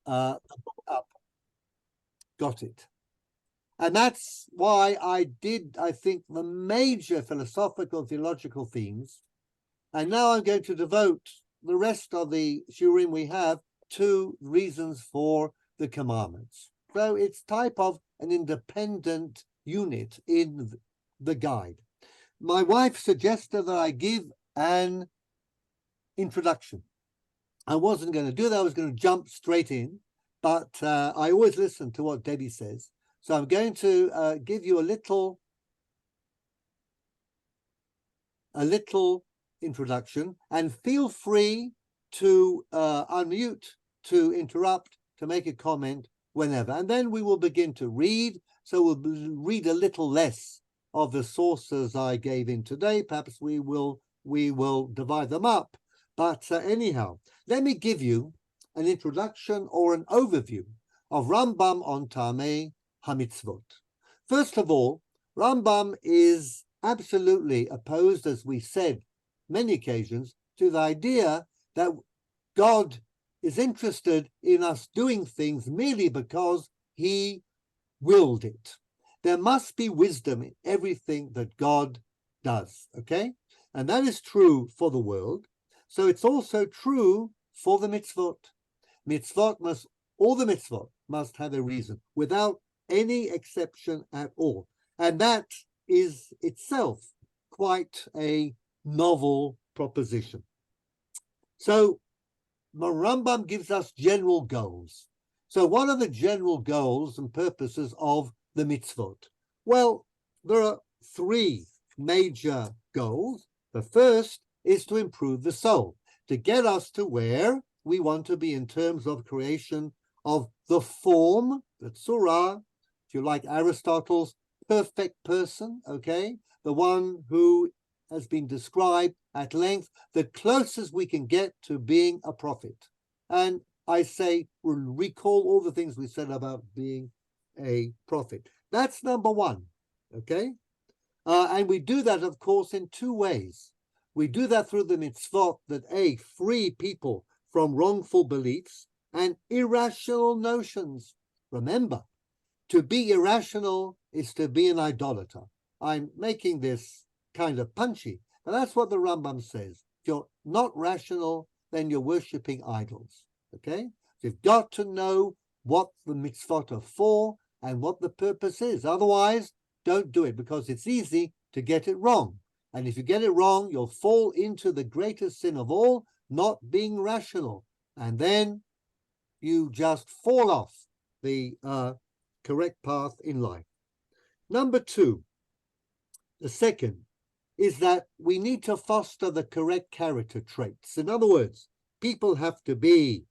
the book up. Got it. And that's why I think, the major philosophical, theological themes. And now I'm going to devote the rest of the shiurim we have to reasons for the commandments. So it's type of an independent unit in the guide. My wife suggested that I give an introduction. I wasn't going to do that. I was going to jump straight in, but I always listen to what Debbie says. So I'm going to give you a little introduction, and feel free to unmute, to interrupt, to make a comment whenever. And then we will begin to read. So we'll read a little less of the sources I gave in today. Perhaps we will divide them up. But anyhow, let me give you an introduction or an overview of Rambam on Tamei HaMitzvot. First of all, Rambam is absolutely opposed, as we said many occasions, to the idea that God is interested in us doing things merely because he willed it. There must be wisdom in everything that God does, okay? And that is true for the world. So it's also true for the mitzvot. All the mitzvot must have a reason, without any exception at all. And that is itself quite a novel proposition. So the Rambam gives us general goals. So what are the general goals and purposes of the mitzvot? Well, there are three major goals. The first is to improve the soul, to get us to where we want to be in terms of creation of the form, the tzura, if you like Aristotle's perfect person, okay? The one who has been described at length, the closest we can get to being a prophet. And I say, recall all the things we said about being a prophet. That's number one, okay? And we do that, of course, in two ways. We do that through the mitzvot that, free people from wrongful beliefs and irrational notions. Remember, to be irrational is to be an idolater. I'm making this kind of punchy, but that's what the Rambam says. If you're not rational, then you're worshipping idols, okay? So you've got to know what the mitzvot are for and what the purpose is. Otherwise, don't do it, because it's easy to get it wrong. And if you get it wrong, you'll fall into the greatest sin of all, not being rational. And then you just fall off the correct path in life. Number two, the second, is that we need to foster the correct character traits. In other words, people have to be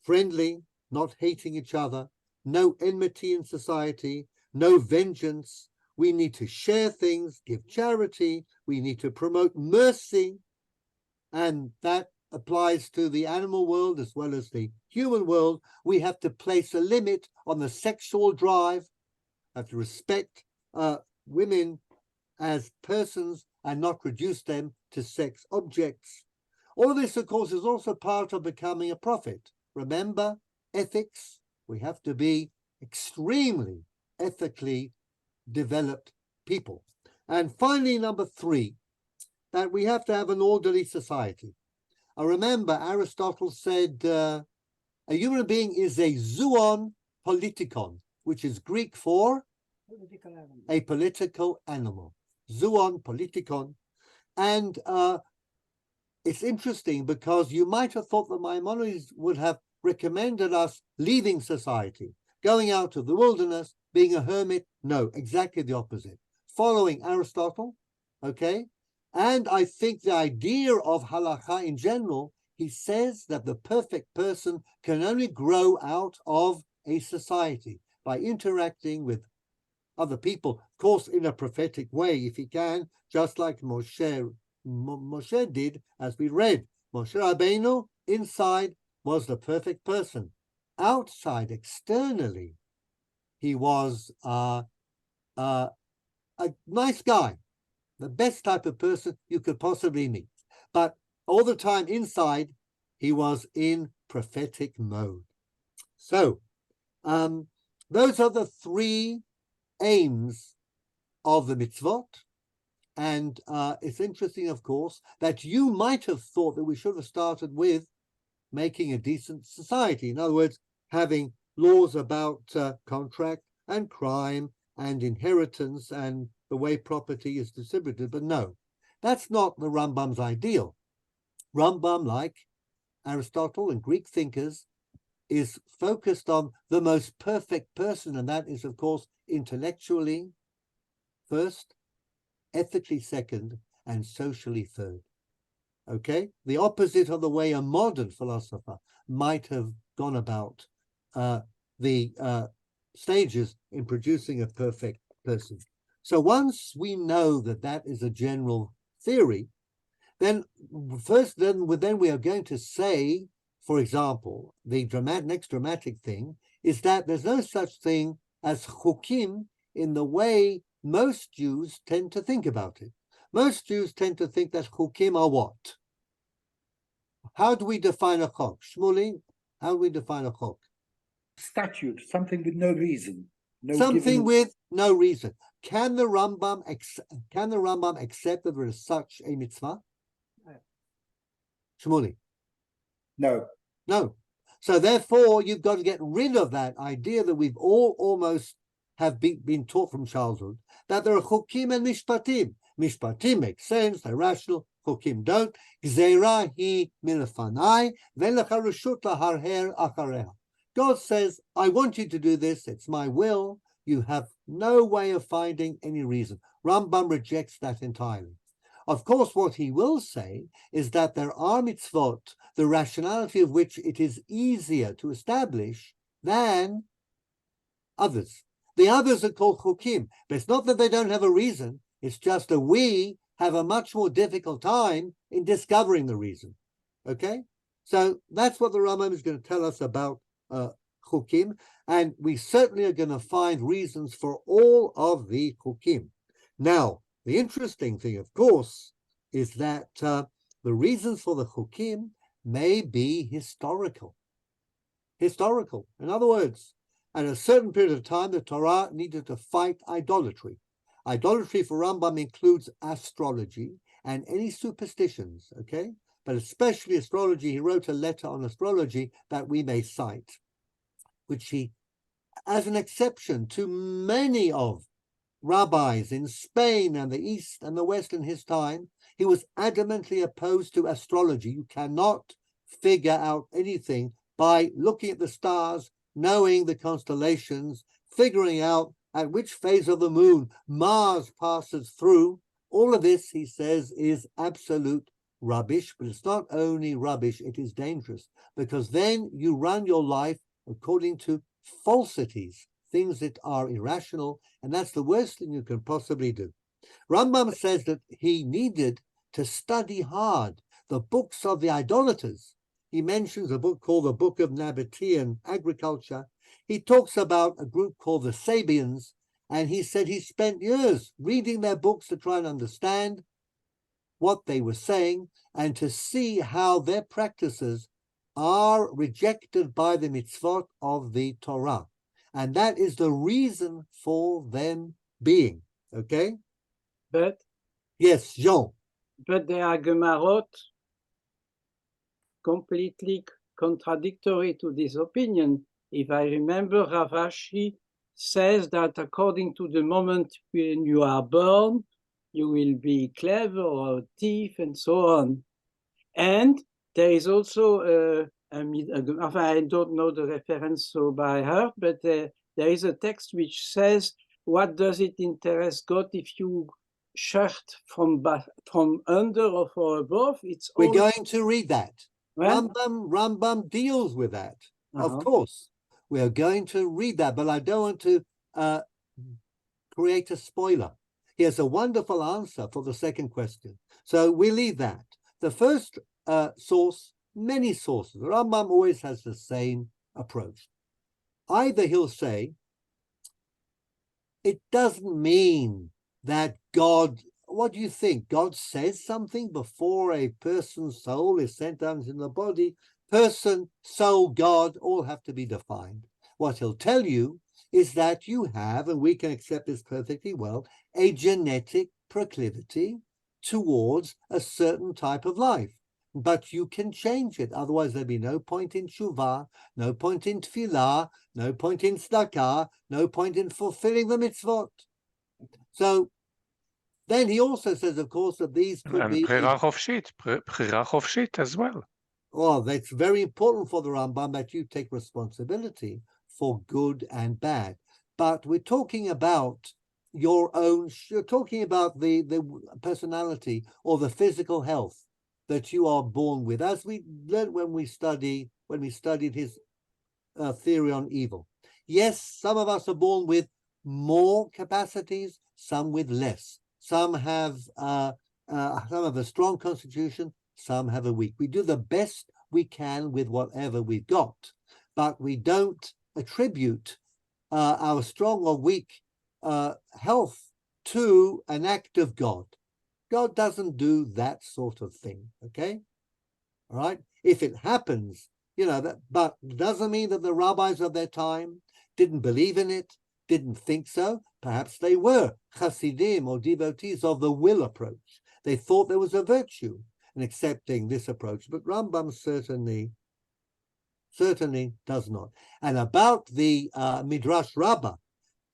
friendly, not hating each other, no enmity in society, no vengeance. We need to share things, give charity. We need to promote mercy. And that applies to the animal world as well as the human world. We have to place a limit on the sexual drive, have to respect women as persons and not reduce them to sex objects. All of this, of course, is also part of becoming a prophet. Remember, ethics. We have to be extremely ethically developed people. And finally, number three, that we have to have an orderly society. I remember Aristotle said a human being is a zoon politikon, which is Greek for a political animal. Zoon politikon. And it's interesting because you might have thought that Maimonides would have recommended us leaving society, going out to the wilderness, being a hermit. No, exactly the opposite. Following Aristotle, okay? And I think the idea of halakha in general, he says that the perfect person can only grow out of a society by interacting with other people, of course, in a prophetic way, if he can, just like Moshe did, as we read. Moshe Rabbeinu, inside, was the perfect person. Outside, externally, he was a nice guy, the best type of person you could possibly meet. But all the time inside, he was in prophetic mode. So those are the three aims of the mitzvot. And it's interesting, of course, that you might have thought that we should have started with making a decent society. In other words, having laws about contract and crime and inheritance and the way property is distributed. But no, that's not the Rambam's ideal. Rambam, like Aristotle and Greek thinkers, is focused on the most perfect person, and that is, of course, intellectually first, ethically second, and socially third. Okay, the opposite of the way a modern philosopher might have gone about the stages in producing a perfect person. So once we know that that is a general theory, then we are going to say, for example, the next dramatic thing is that there's no such thing as chukim in the way most Jews tend to think about it. Most Jews tend to think that chukim are what? How do we define a chok? Shmuley, how do we define a chok? Statute, something with no reason. Something with no reason. Can the Rambam accept that there is such a mitzvah? Shmuley? No. No. So therefore, you've got to get rid of that idea that we've all almost have been taught from childhood, that there are chukim and mishpatim. Mishpatim make sense, they're rational, chukim don't. Gzeira hi milefanai, ve'lecha reshut laharher achareha. God says, I want you to do this, it's my will. You have no way of finding any reason. Rambam rejects that entirely. Of course, what he will say is that there are mitzvot, the rationality of which it is easier to establish than others. The others are called chukim, but it's not that they don't have a reason. It's just that we have a much more difficult time in discovering the reason. Okay? So that's what the Rambam is going to tell us about chukim, and we certainly are going to find reasons for all of the chukim. Now, the interesting thing, of course, is that the reasons for the chukim may be historical. Historical. In other words, at a certain period of time, the Torah needed to fight idolatry. Idolatry for Rambam includes astrology and any superstitions, okay? But especially astrology. He wrote a letter on astrology that we may cite, which he, as an exception to many of rabbis in Spain and the East and the West in his time, he was adamantly opposed to astrology. You cannot figure out anything by looking at the stars, knowing the constellations, figuring out at which phase of the moon Mars passes through. All of this, he says, is absolute rubbish, but it's not only rubbish, it is dangerous, because then you run your life according to falsities, things that are irrational, and that's the worst thing you can possibly do. Rambam says that he needed to study hard the books of the idolaters. He mentions a book called the Book of Nabatean Agriculture. He talks about a group called the Sabians, and he said he spent years reading their books to try and understand what they were saying and to see how their practices are rejected by the mitzvot of the Torah. And that is the reason for them being, okay? But yes, Jean. But there are Gemarot completely contradictory to this opinion. If I remember, Rav Ashi says that according to the moment when you are born, you will be clever or a thief and so on. And there is also, I don't know the reference so by heart, but there is a text which says, what does it interest God if you shirt from under or from above? It's We're all... going to read that. Well, Rambam deals with that. Of course, we are going to read that, but I don't want to create a spoiler. He has a wonderful answer for the second question. So we leave that. The first source, many sources. Rambam always has the same approach. Either he'll say, it doesn't mean that God, what do you think? God says something before a person's soul is sent down into the body? person, soul, God, all have to be defined. What he'll tell you is that you have, and we can accept this perfectly well, a genetic proclivity towards a certain type of life. But you can change it. Otherwise, there'd be no point in tshuva, no point in tefillah, no point in tzedakah, no point in fulfilling the mitzvot. So then he also says, of course, that these could And be... bechira chofshit as well. Well, that's very important for the Rambam that you take responsibility for good and bad. But we're talking about your own, you're talking about the personality or the physical health that you are born with, as we learned when we studied his theory on evil. Yes, some of us are born with more capacities, some with less. Some have a strong constitution, some have a weak. We do the best we can with whatever we've got, but we don't attribute our strong or weak health to an act of God. God doesn't do that sort of thing, okay? All right? If it happens, but it doesn't mean that the rabbis of their time didn't believe in it, didn't think so. Perhaps they were chassidim or devotees of the will approach. They thought there was a virtue in accepting this approach, but Rambam certainly does not. And about the Midrash Rabbah,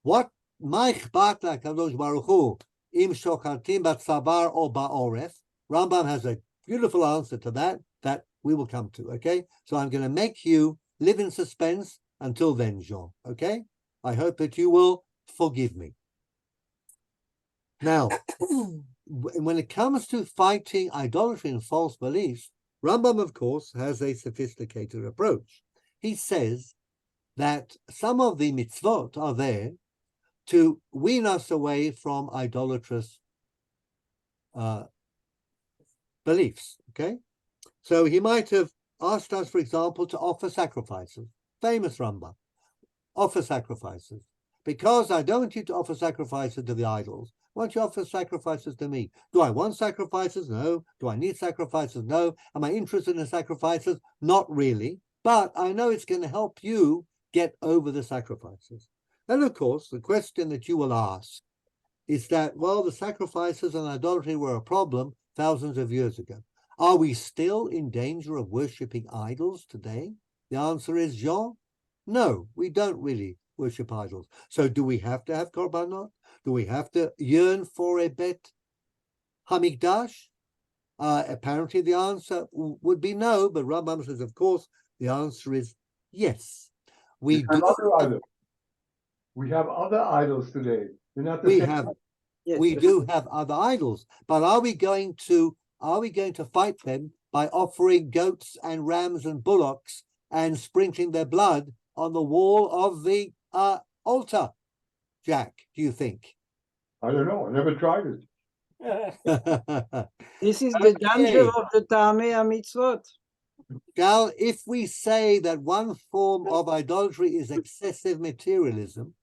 what ma'ich la kadosh baruch hu im shokartim batzavar or ba'oref? Rambam has a beautiful answer to that we will come to, okay? So I'm going to make you live in suspense until then, Jean, okay? I hope that you will forgive me. Now, when it comes to fighting idolatry and false beliefs, Rambam, of course, has a sophisticated approach. He says that some of the mitzvot are there to wean us away from idolatrous beliefs, okay? So he might have asked us, for example, to offer sacrifices. Famous Rambam. Offer sacrifices. Because I don't want you to offer sacrifices to the idols. Why don't you offer sacrifices to me? Do I want sacrifices? No. Do I need sacrifices? No. Am I interested in sacrifices? Not really. But I know it's going to help you get over the sacrifices. And of course, the question that you will ask is that, well, the sacrifices and idolatry were a problem thousands of years ago. Are we still in danger of worshipping idols today? The answer is, Jean, no, we don't really worship idols. So do we have to have korbanot? Do we have to yearn for a bet hamikdash? Apparently the answer would be no, but Rambam says, of course, the answer is yes. We have do. other idols. We have other idols today. They're not the We same. have. Yes. We do have other idols, but are we going to fight them by offering goats and rams and bullocks and sprinkling their blood on the wall of the altar? Jack, do you think? I don't know. I never tried it. This is the danger Okay. of the Tamei HaMitzvot. Gal, if we say that one form of idolatry is excessive materialism,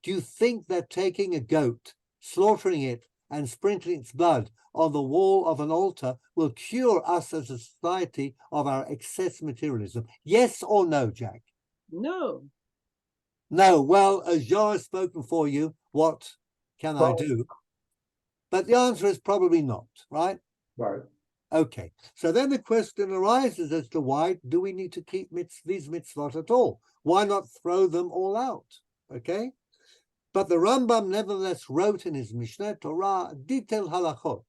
do you think that taking a goat, slaughtering it, and sprinkling its blood on the wall of an altar will cure us as a society of our excess materialism? Yes or no, Jack? No. No. Well, as Jean has spoken for you, what can I do? But the answer is probably not, right? Right. Okay. So then the question arises as to why do we need to keep these mitzvot at all? Why not throw them all out? Okay. But the Rambam nevertheless wrote in his Mishneh Torah detailed halachot.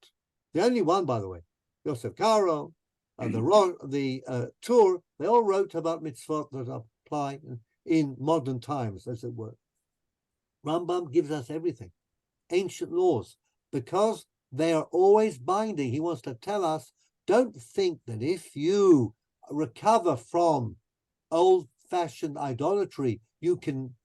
The only one, by the way, Yosef Karo, the Tur, they all wrote about mitzvot that apply in modern times, as it were. Rambam gives us everything, ancient laws, because they are always binding. He wants to tell us, don't think that if you recover from old-fashioned idolatry, you can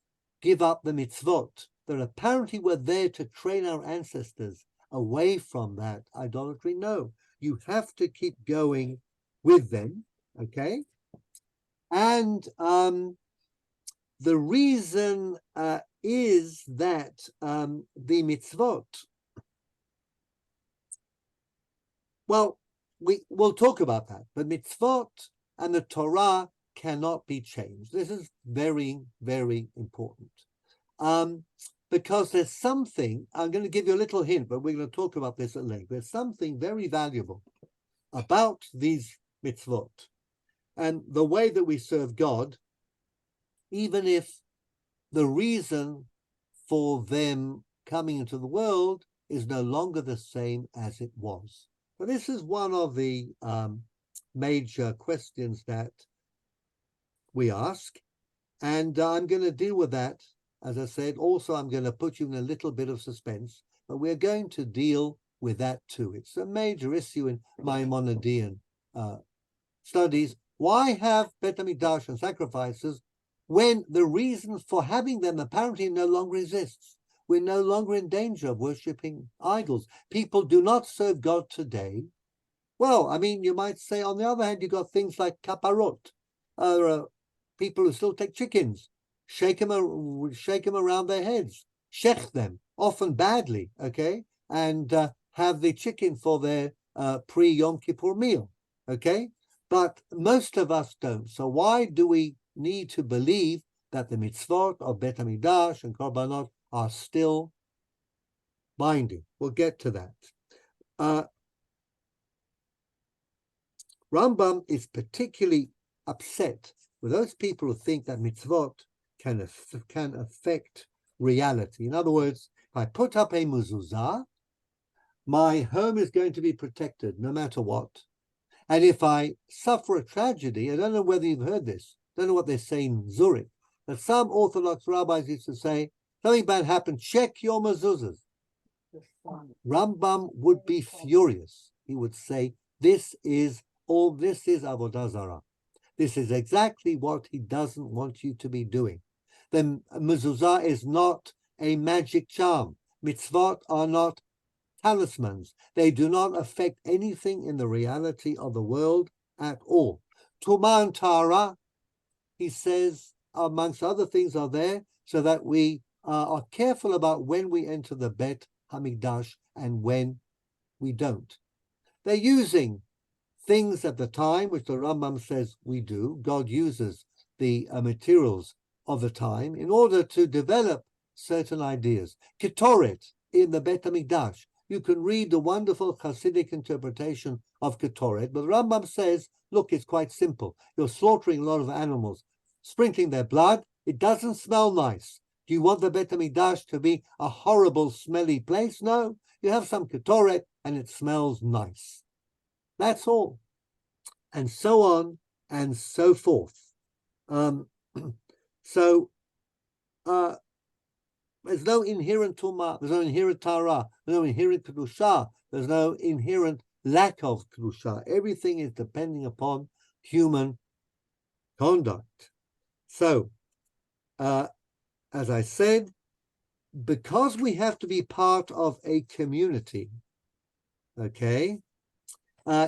give up the mitzvot that apparently were there to train our ancestors away from that idolatry. No, you have to keep going with them, okay? And the reason is that the mitzvot, well, we'll talk about that, but mitzvot and the Torah cannot be changed. This is very, very important. Because there's something, I'm going to give you a little hint, but we're going to talk about this at length. There's something very valuable about these mitzvot and the way that we serve God, even if the reason for them coming into the world is no longer the same as it was. So this is one of the major questions that we ask, and I'm going to deal with that. As I said, also I'm going to put you in a little bit of suspense, but we're going to deal with that too. It's a major issue in Maimonidean studies. Why have Bet HaMikdash and sacrifices when the reason for having them apparently no longer exists? We're no longer in danger of worshipping idols. People do not serve God today. Well, I mean, you might say, on the other hand, you've got things like kaparot, people who still take chickens, shake them around their heads, shech them, often badly, okay, and have the chicken for their pre-Yom Kippur meal, okay? But most of us don't. So why do we need to believe that the mitzvot of Bet HaMikdash and Korbanot are still binding? We'll get to that. Rambam is particularly upset with those people who think that mitzvot can affect reality. In other words, if I put up a mezuzah, my home is going to be protected no matter what. And if I suffer a tragedy, I don't know whether you've heard this, I don't know what they say in Zurich, but some Orthodox rabbis used to say, something bad happened, check your mezuzahs. Rambam would be furious. He would say, this is Avodah Zarah. This is exactly what he doesn't want you to be doing. The mezuzah is not a magic charm. Mitzvot are not talismans. They do not affect anything in the reality of the world at all. Tumah and Tahara, he says, amongst other things, are there so that we are careful about when we enter the Bet HaMikdash and when we don't. They're using things at the time, which the Rambam says we do. God uses the materials of the time in order to develop certain ideas. Ketoret in the Bet HaMikdash. You can read the wonderful Hasidic interpretation of Ketoret, but the Rambam says, look, it's quite simple. You're slaughtering a lot of animals, sprinkling their blood. It doesn't smell nice. Do you want the Bet HaMikdash to be a horrible, smelly place? No. You have some Ketoret and it smells nice. That's all. And so on and so forth. There's no inherent tumah, there's no inherent tara, there's no inherent kedusha, there's no inherent lack of kedusha. Everything is depending upon human conduct. So, as I said, because we have to be part of a community, okay,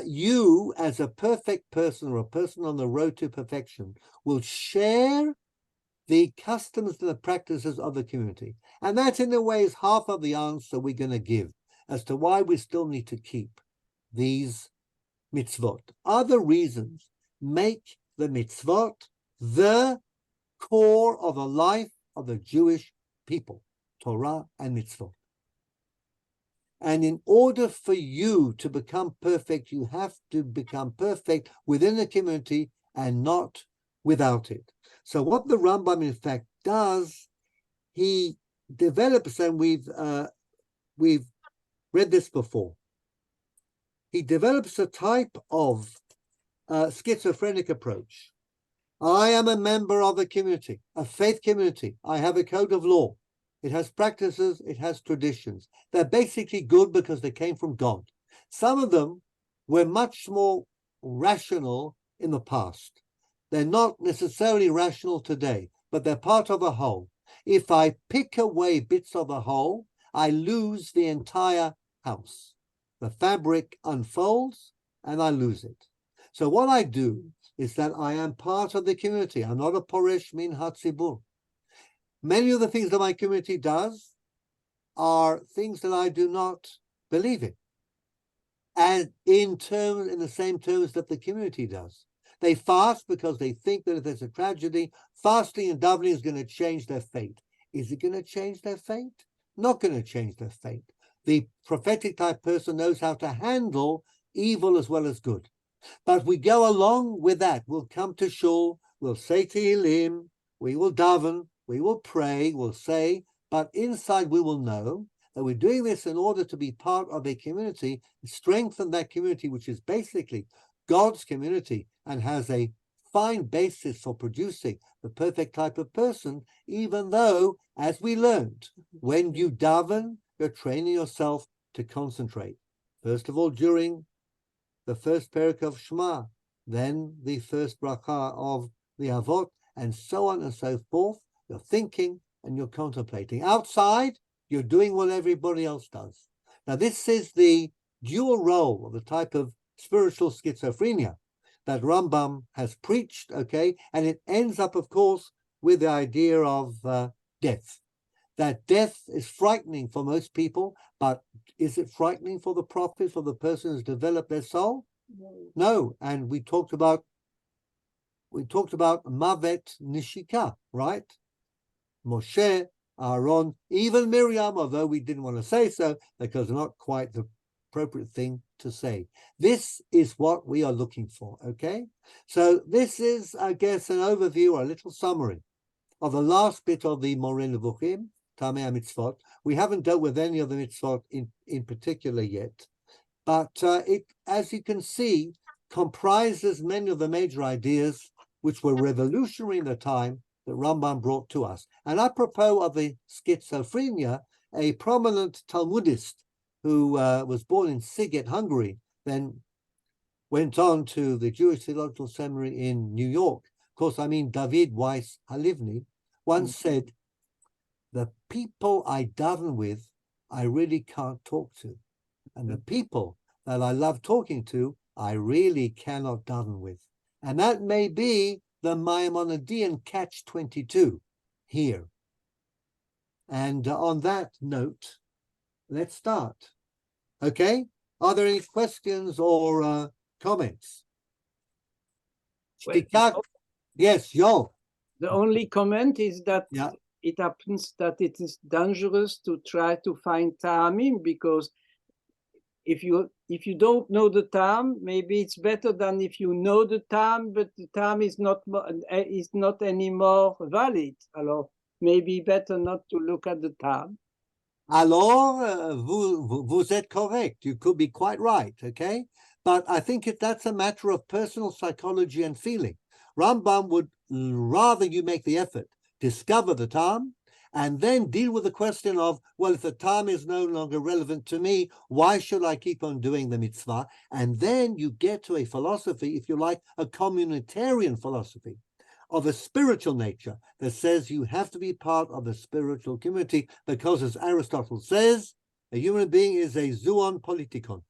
you as a perfect person or a person on the road to perfection will share the customs and the practices of the community. And that in a way is half of the answer we're going to give as to why we still need to keep these mitzvot. Other reasons make the mitzvot the core of the life of the Jewish people, Torah and mitzvot. And in order for you to become perfect, you have to become perfect within the community and not without it. So what the Rambam in fact does, he develops, and we've read this before, he develops a type of schizophrenic approach. I am a member of a community, a faith community. I have a code of law. It has practices, it has traditions. They're basically good because they came from God. Some of them were much more rational in the past. They're not necessarily rational today, but they're part of a whole. If I pick away bits of a whole, I lose the entire house. The fabric unfolds and I lose it. So what I do is that I am part of the community. I'm not a poresh min hatzibur. Many of the things that my community does are things that I do not believe in, and in the same terms that the community does. They fast because they think that if there's a tragedy, fasting and davening is going to change their fate. Is it going to change their fate? Not going to change their fate. The prophetic type person knows how to handle evil as well as good. But we go along with that. We'll come to shul, we'll say Tehillim, we will daven, we will pray, we'll say, but inside we will know that we're doing this in order to be part of a community, strengthen that community, which is basically God's community and has a fine basis for producing the perfect type of person, even though, as we learned, when you daven, you're training yourself to concentrate. First of all, during the first parak of Shema, then the first bracha of the Avot, and so on and so forth. You're thinking and you're contemplating. Outside, you're doing what everybody else does. Now, this is the dual role of the type of spiritual schizophrenia that Rambam has preached, okay? And it ends up, of course, with the idea of death. That death is frightening for most people, but is it frightening for the prophet, for the person who's developed their soul? No. And we talked about Mavet Nishika, right? Moshe, Aaron, even Miriam, although we didn't want to say so because it's not quite the appropriate thing to say. This is what we are looking for, okay? So this is, I guess, an overview or a little summary of the last bit of the Moreh Nevukhim, Tamei Mitzvot. We haven't dealt with any of the mitzvot in particular yet, but it, as you can see, comprises many of the major ideas which were revolutionary in the time that Rambam brought to us. And apropos of the schizophrenia, a prominent Talmudist who was born in Siget, Hungary, then went on to the Jewish Theological Seminary in New York. Of course, I mean David Weiss Halivni, once said, the people I daven with, I really can't talk to. And the people that I love talking to, I really cannot daven with. And that may be the Maimonidean catch-22 here. And on that note, let's start. Okay? Are there any questions or comments? Well, yes, Joel. the only comment is that Yeah. it happens that it is dangerous to try to find ta'amim, because if you don't know the ta'am, maybe it's better than if you know the ta'am, but the ta'am is not anymore valid. Alors, maybe better not to look at the ta'am. Alors, vous êtes correct. You could be quite right, okay? But I think that's a matter of personal psychology and feeling. Rambam would rather you make the effort, discover the ta'am, and then deal with the question of, well, if the ta'am is no longer relevant to me, why should I keep on doing the mitzvah? And then you get to a philosophy, if you like, a communitarian philosophy of a spiritual nature that says you have to be part of the spiritual community because, as Aristotle says, a human being is a zoon politikon.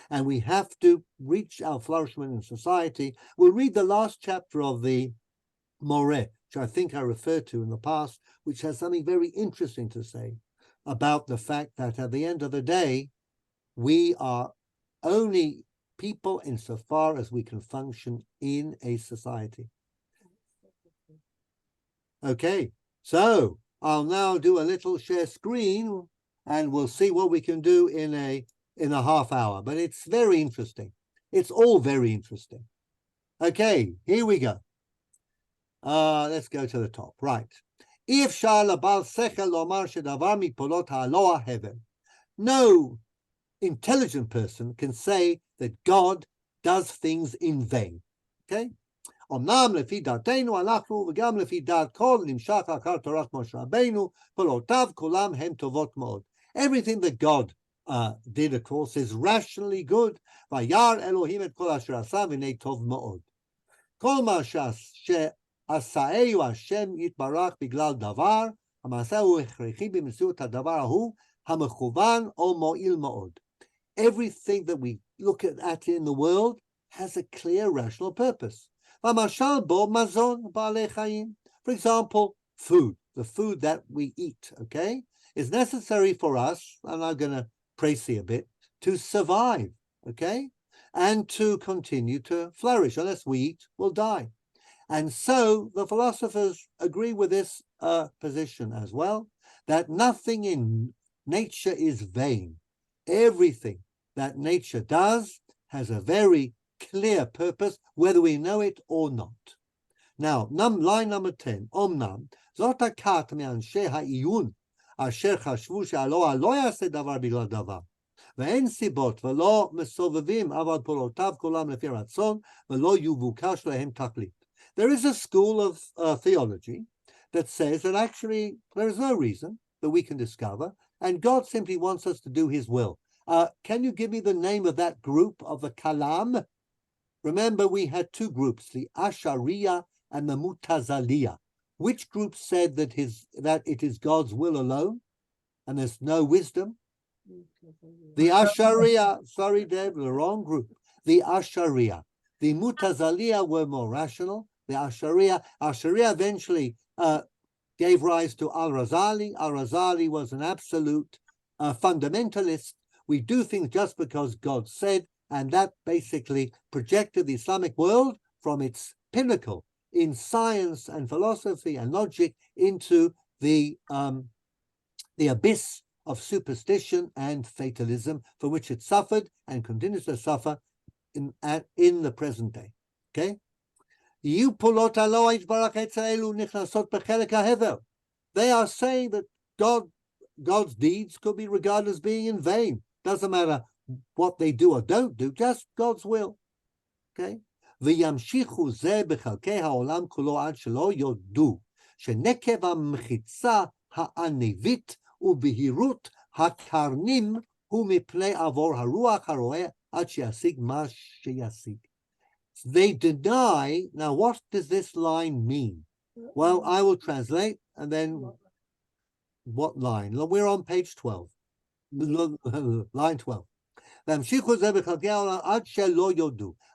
And we have to reach our flourishment in society. We'll read the last chapter of the Moreh, which I think I referred to in the past, which has something very interesting to say about the fact that at the end of the day, we are only people insofar as we can function in a society. Okay, so I'll now do a little share screen and we'll see what we can do in a half hour, but it's very interesting. It's all very interesting. Okay, here we go. Let's go to the top, right. No intelligent person can say that God does things in vain, okay? אמנם לפי דעתנו אנחנו וגם לפי דעת כל נמשך אחר תורת משה רבנו, פעולותיו כולם הם טובות מאוד. Everything that God did, of course, is rationally good. וירא אלוהים את כל אשר עשה והנה טוב מאוד. כל מה שעשהו השם יתברך בגלל דבר, המעשה הוא הכרחי במציאות הדבר ההוא, המכוון או מועיל מאוד. Everything that we look at in the world has a clear rational purpose. For example, food, the food that we eat, okay, is necessary for us, and I'm going to praise you a bit, to survive, okay? and to continue to flourish. Unless we eat, we'll die. And so the philosophers agree with this position as well, that nothing in nature is vain. Everything that nature does has a very clear purpose, whether we know it or not. Now, line number 10, Omnam, זאת הכת מאנשי העיון, אשר חשבו שהלא לא יעשה דבר בגלל דבר. ואין סיבות ולא מסובבים אבל פעולותיו כולם לפי רצון, ולא יבוקש להם תכלית. There is a school of theology that says that actually there is no reason that we can discover, and God simply wants us to do his will. Can you give me the name of that group of the Kalam? Remember, we had two groups, the Ashariya and the Mutazaliya. Which group said that it is God's will alone and there's no wisdom? The Ashariya, sorry, Dave, the wrong group. The Ashariya. The Mutazaliya were more rational. The Ashariya eventually gave rise to Al-Razali. Al-Razali was an absolute fundamentalist. We do things just because God said, and that basically projected the Islamic world from its pinnacle in science and philosophy and logic into the abyss of superstition and fatalism, for which it suffered and continues to suffer in the present day. Okay? They are saying that God's deeds could be regarded as being in vain. Doesn't matter what they do or don't do, just God's will. Okay? וימשיכו זה בחלקי העולם כולו עד שלא יודו שנקב המחיצה הענבית ובהירות הקרנים הוא מפני עבור הרוח הרואה עד שישיג מה שישיג. They deny. Now, what does this line mean? Well, I will translate, and then what line? We're on page 12, line 12.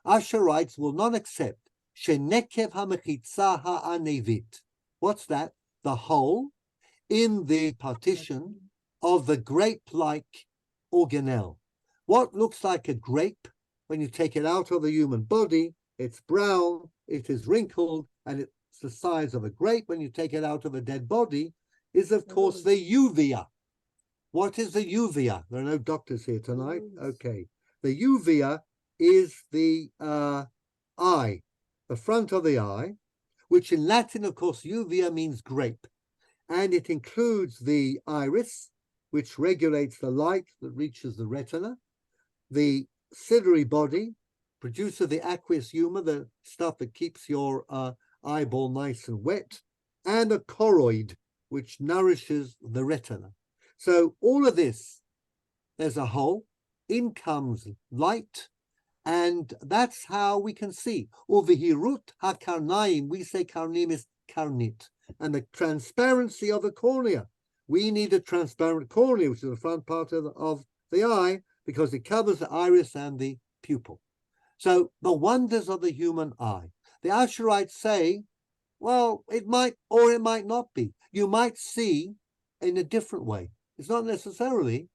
Asherites will not accept shenekev hamechitza ha'anevit. What's that? The hole in the partition of the grape-like organelle. What looks like a grape, when you take it out of the human body, it's brown, it is wrinkled, and it's the size of a grape. When you take it out of a dead body, is of course the uvea. What is the uvea? There are no doctors here tonight. Okay. The uvea is the eye, the front of the eye, which in Latin, of course, uvea means grape. And it includes the iris, which regulates the light that reaches the retina, the ciliary body, producer the aqueous humor, the stuff that keeps your eyeball nice and wet, and a choroid, which nourishes the retina. So all of this, there's a hole, in comes light, and that's how we can see. Uvihirut hakarnaim, we say karnim is karnit, and the transparency of the cornea. We need a transparent cornea, which is the front part of the eye, because it covers the iris and the pupil. So the wonders of the human eye. The Asherites say, well, it might or it might not be. You might see in a different way. It's not necessarily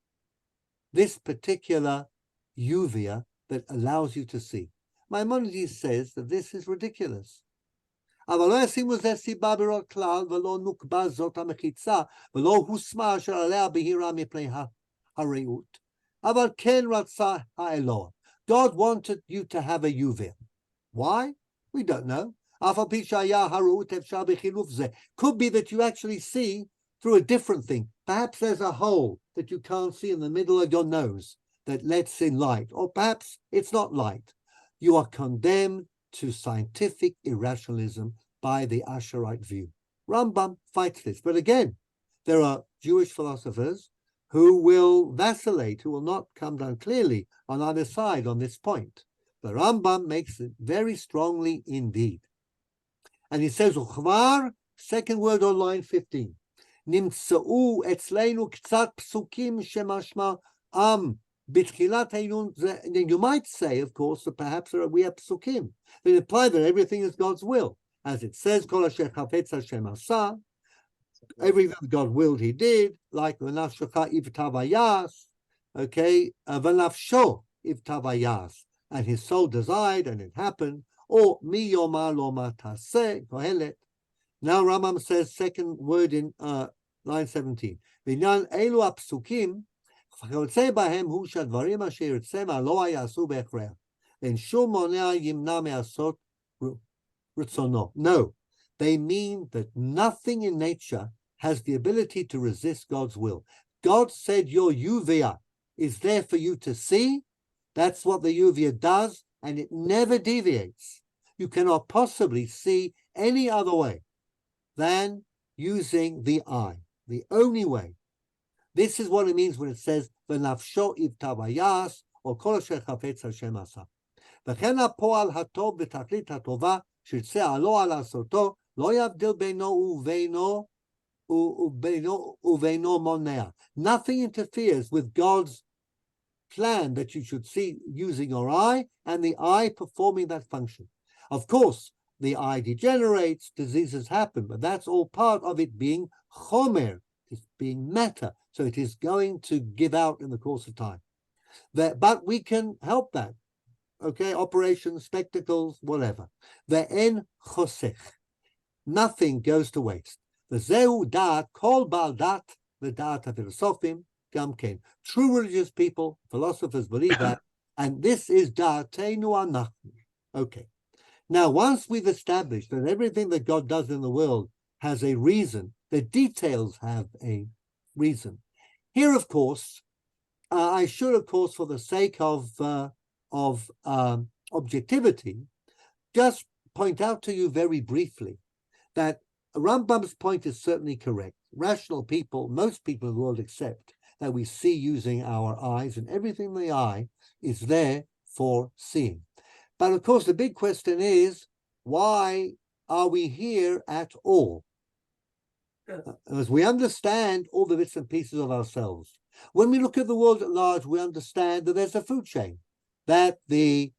this particular uvea that allows you to see. Maimonides says that this is ridiculous. אבל לא ישימו זה סיבה בראש כלל ולא נוקבה זאת המחיצה ולא הושמה אשר עליה בהירה מפני הרעות. אבל כן רצה האלוה. God wanted you to have a uvea. Why? We don't know. אף על פי שהיה הרעות אפשר בחילוף זה. Could be that you actually see through a different thing. Perhaps there's a hole that you can't see in the middle of your nose that lets in light, or perhaps it's not light. You are condemned to scientific irrationalism by the Asherite view. Rambam fights this, but again, there are Jewish philosophers who will vacillate, who will not come down clearly on either side on this point. The Rambam makes it very strongly indeed. And he says, Uchvar, second word on line 15, Nimtsa'u etzleinu k'tzat psukim shemashma am. Then you might say, of course, that perhaps we have psukim that imply that everything is God's will. As it says, Kol asher chafetz Hashem asa, everything God willed he did, like v'nafshocha ivtavayas, okay, v'nafsho ivtavayas, and his soul desired, and it happened, or mi yoma lo matase, Kohelet. Now Rambam says, second word in line 17. V'inyan elu apsukim, chayotze bahem hu shadvarim asher yitzema lo hayasu be'echreach. En shum monea yimna me'asot ritzono. No, they mean that nothing in nature has the ability to resist God's will. God said your uvia is there for you to see. That's what the uvia does, and it never deviates. You cannot possibly see any other way than using the eye, the only way. This is what it means when it says v'nafsho ivtavayas or kol asher chafetz Hashem asa. V'chen ha'po'al hatov b'tachlit hatova shirtzeh alo alasotto lo yavdil beino uveino monea. Nothing interferes with God's plan that you should see using your eye and the eye performing that function. Of course, the eye degenerates, diseases happen, but that's all part of it being chomer, it's being matter. So it is going to give out in the course of time. But we can help that. Okay, operations, spectacles, whatever. Ve'en chosech. Nothing goes to waste. V'zehu da'at kol bal dat v'da'at ha'filosofim gam ken. True religious people, philosophers believe that, and this is da'atenu anachnu. Okay. Now, once we've established that everything that God does in the world has a reason, the details have a reason. Here, of course, I should, of course, for the sake of objectivity, just point out to you very briefly that Rambam's point is certainly correct. Rational people, most people in the world accept that we see using our eyes, and everything in the eye is there for seeing. But of course, the big question is, why are we here at all? As we understand all the bits and pieces of ourselves. When we look at the world at large, we understand that there's a food chain, that the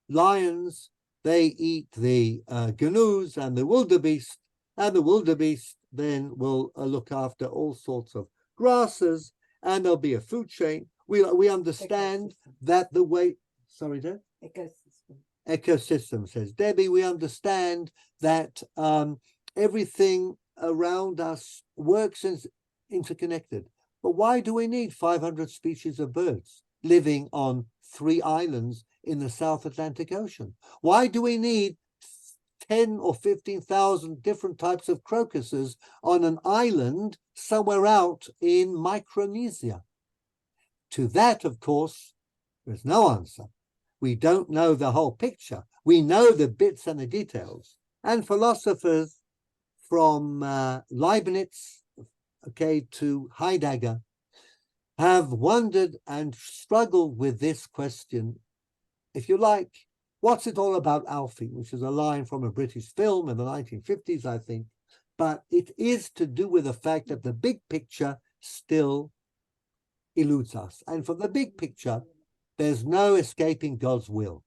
lions, they eat the gnus and the wildebeest, and the wildebeest then will look after all sorts of grasses, and there'll be a food chain. We understand that the way, sorry, Dad? Ecosystem, says Debbie. We understand that everything around us works and is interconnected. But why do we need 500 species of birds living on 3 islands in the South Atlantic Ocean? Why do we need 10 or 15,000 different types of crocuses on an island somewhere out in Micronesia? To that, of course, there's no answer. We don't know the whole picture. We know the bits and the details. And philosophers from Leibniz, okay, to Heidegger, have wondered and struggled with this question. If you like, what's it all about, Alfie? Which is a line from a British film in the 1950s, I think. But it is to do with the fact that the big picture still eludes us. And from the big picture, there's no escaping God's will.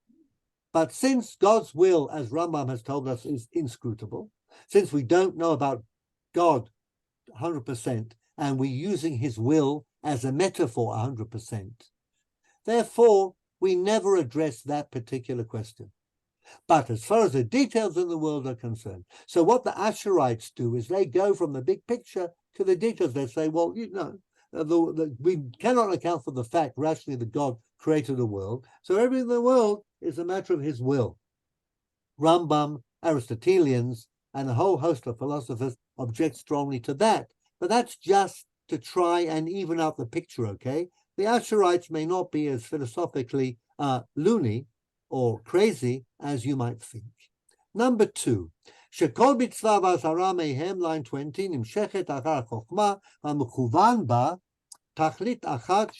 But since God's will, as Rambam has told us, is inscrutable, since we don't know about God 100%, and we're using his will as a metaphor 100%, therefore, we never address that particular question. But as far as the details in the world are concerned, so what the Asherites do is they go from the big picture to the details. They say, well, you know, we cannot account for the fact rationally that God created the world, so everything in the world is a matter of his will. Rambam, Aristotelians, and a whole host of philosophers object strongly to that. But that's just to try and even out the picture, okay? The Asherites may not be as philosophically loony or crazy as you might think. Number 2, Shekol mitzvah v'azara mehem, line 20, nimshechet achar chokhmah v'mekuvan ba tachlit achat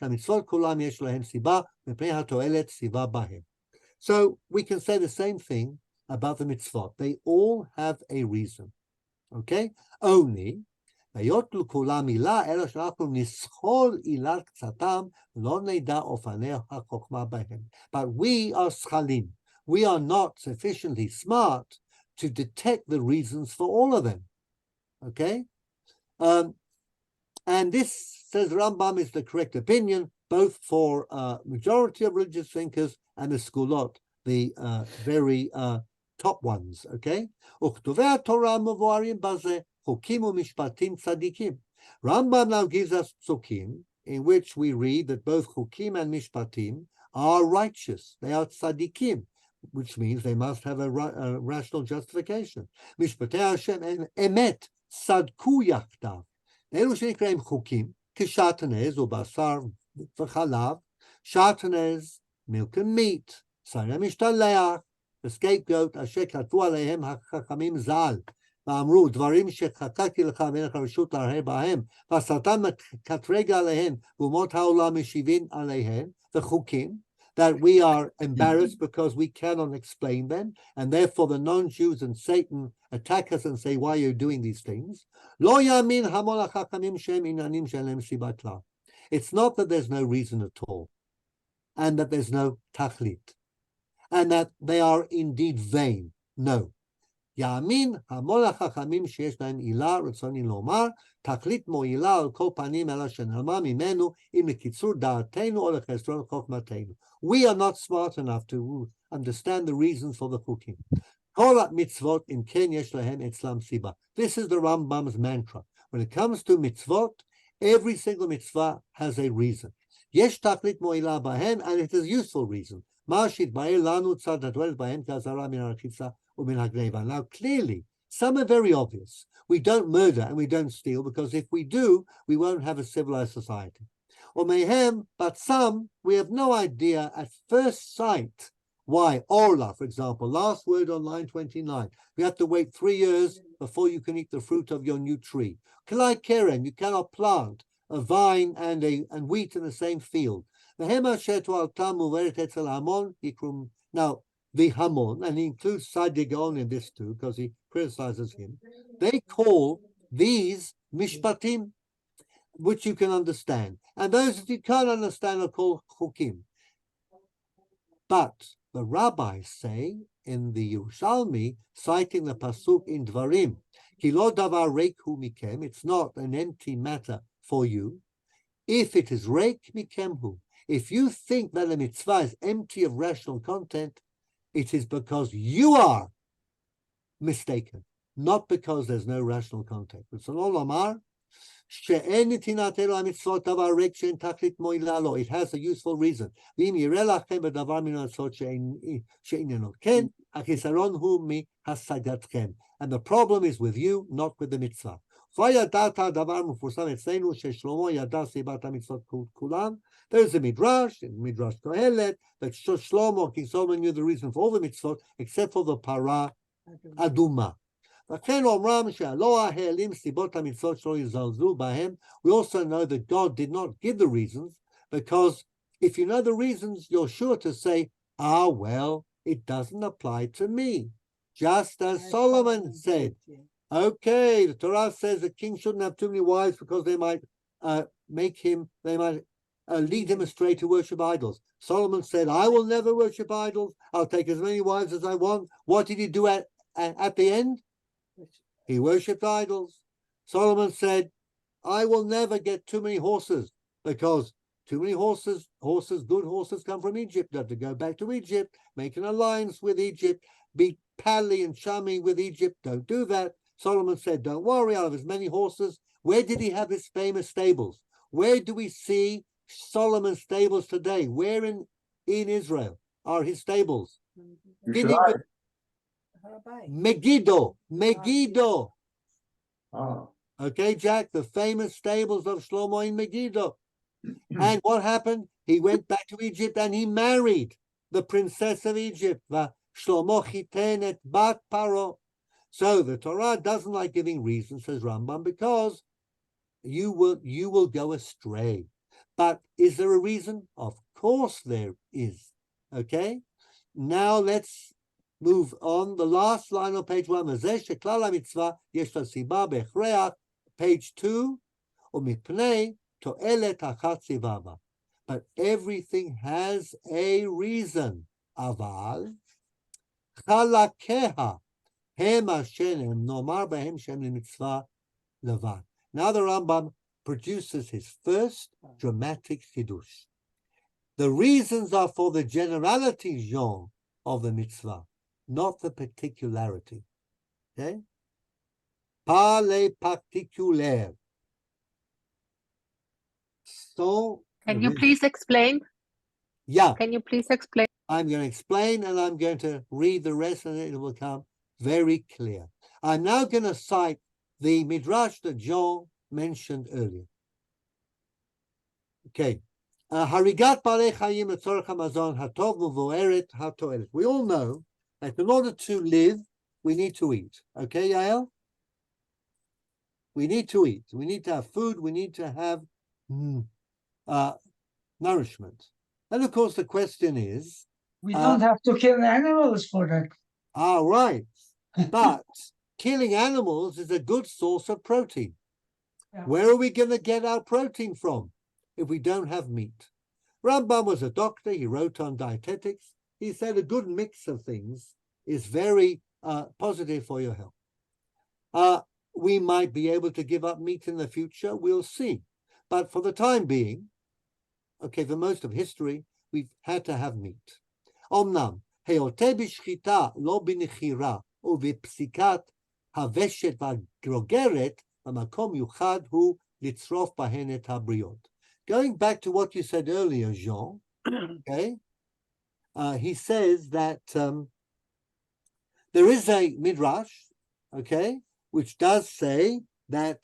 שהמצוות כולם יש להם סיבה מפני התועלת סיבה בהם. So we can say the same thing about the mitzvot. They all have a reason. Okay? Only, היות לכולם מילה, אלא שאנחנו נסחול עילת קצתם, לא נדע אופני החוכמה בהם. But we are schalim. We are not sufficiently smart to detect the reasons for all of them. Okay? And this, says Rambam, is the correct opinion. both for majority of religious thinkers and the skulot, the very top ones, okay? Rambam now gives us psukim, in which we read that both chukim and mishpatim are righteous. They are tzadikim, which means they must have a rational justification. Mishpatei Hashem emet sadku yachdav. אלו שנקראים חוקים, כשעטנז ובשר וחלב, שעטנז, milk and meat, שרי משתלח, the scapegoat, אשר כתבו עליהם החכמים ז"ל, ואמרו, דברים שחקקתי לך ואין לך רשות להרהר בהם, והשטן מקטרג עליהם, ואומות העולם משיבים עליהם, וחוקים, that we are embarrassed because we cannot explain them, and therefore the non-Jews and Satan attack us and say, why are you doing these things? It's not that there's no reason at all, and that there's no tachlit, and that they are indeed vain. No. יאמין המון החכמים שיש להם עילה, רצוני לומר, תכלית מועילה על כל פנים אלא שנעלמה ממנו, אם לקיצור דעתנו או לחסרון חוכמתנו. We are not smart enough to understand the reasons for the חוקים. כל המצוות, אם כן יש להם אצלם סיבה. This is the Rambam's mantra. When it comes to mitzvot, every single mitzvah has a reason. יש תכלית מועילה בהם, and it is a useful reason. מה שהתבהר לנו צד הדואלת בהם כאזהרה מן הרחיצה. Now, clearly, some are very obvious. We don't murder and we don't steal because if we do, we won't have a civilized society. Or mayhem, but some, we have no idea at first sight why. Orla, for example, last word on line 29. You have to wait 3 years before you can eat the fruit of your new tree. Kalai keren, you cannot plant a vine and wheat in the same field. Now, the Hamon, and he includes Sadigon in this too, because he criticizes him, they call these mishpatim, which you can understand. And those that you can't understand are called chukim. But the rabbis say in the Yerushalmi, citing the pasuk in Dvarim, Ki lo davar reik hu mikem, it's not an empty matter for you. If it is reik mikem hu, if you think that a mitzvah is empty of rational content, it is because you are mistaken, not because there's no rational content. It has a useful reason. And the problem is with you, not with the mitzvah. There's a midrash, in Midrash Kohelet, that Shlomo, King Solomon, knew the reason for all the mitzvot, except for the para aduma. We also know that God did not give the reasons, because if you know the reasons, you're sure to say, well, it doesn't apply to me. Just as Solomon said, okay, the Torah says the king shouldn't have too many wives because they might lead him astray to worship idols. Solomon said, I will never worship idols. I'll take as many wives as I want. What did he do at the end? He worshipped idols. Solomon said, I will never get too many horses, because too many horses, good horses come from Egypt. You have to go back to Egypt, make an alliance with Egypt, be pally and chummy with Egypt. Don't do that. Solomon said, don't worry, I'll have as many horses. Where did he have his famous stables? Where do we see Solomon's stables today? Where in Israel are his stables? Megiddo. Okay, Jack, the famous stables of Shlomo in Megiddo. And what happened? He went back to Egypt and he married the princess of Egypt. Shlomo chiten et bat paro. So the Torah doesn't like giving reasons, says Rambam, because you will go astray. But is there a reason? Of course there is. Okay? Now let's move on. The last line on page 1, page 2, but everything has a reason. Aval, chalakeha, now the Rambam produces his first dramatic chidush. The reasons are for the generality, Jean, of the mitzvah, not the particularity. Okay? Pas les particuliers. So, Can you please explain? yeah, Can you please explain? I'm going to explain and I'm going to read the rest and it will become very clear. I'm now going to cite the midrash that Jean mentioned earlier. Okay. Harigat Balei Chayim Letzorech Hamazon Hatov Uvoeret HaToelet. We all know that in order to live, we need to eat. Okay, Yael? We need to eat. We need to have food. We need to have nourishment. And of course, the question is, We don't have to kill animals for that. Right. But killing animals is a good source of protein. Yeah. Where are we going to get our protein from if we don't have meat? Rambam was a doctor. He wrote on dietetics. He said a good mix of things is very positive for your health. We might be able to give up meat in the future. We'll see. But for the time being, okay, for most of history, we've had to have meat. Omnam, heyote b'shchita lo b'nechira u'v'psikat haveshet v'grogeret ha'makom yuchad hu litzrof bahen et habriot. Going back to what you said earlier, Jean, okay, he says that there is a midrash, okay, which does say that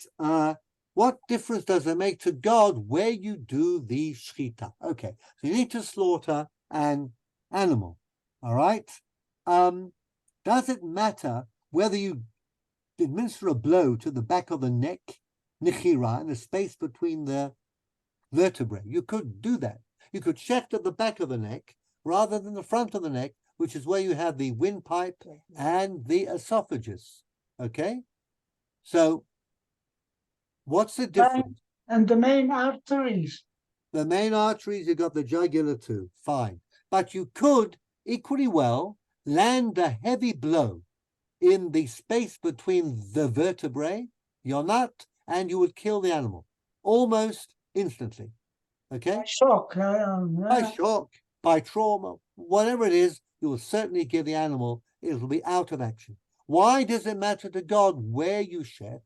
what difference does it make to God where you do the shchita? Okay, so you need to slaughter an animal, all right? Does it matter whether you administer a blow to the back of the neck, nechira, in the space between the vertebrae? You could do that. You could shecht at the back of the neck rather than the front of the neck, which is where you have the windpipe and the esophagus, okay? So what's the difference? And the main arteries. The main arteries, you've got the jugular too, fine. But you could equally well land a heavy blow in the space between the vertebrae, your nut, and you would kill the animal almost instantly. Okay? By shock. By shock, by trauma, whatever it is, you will certainly give the animal, it will be out of action. Why does it matter to God where you shed?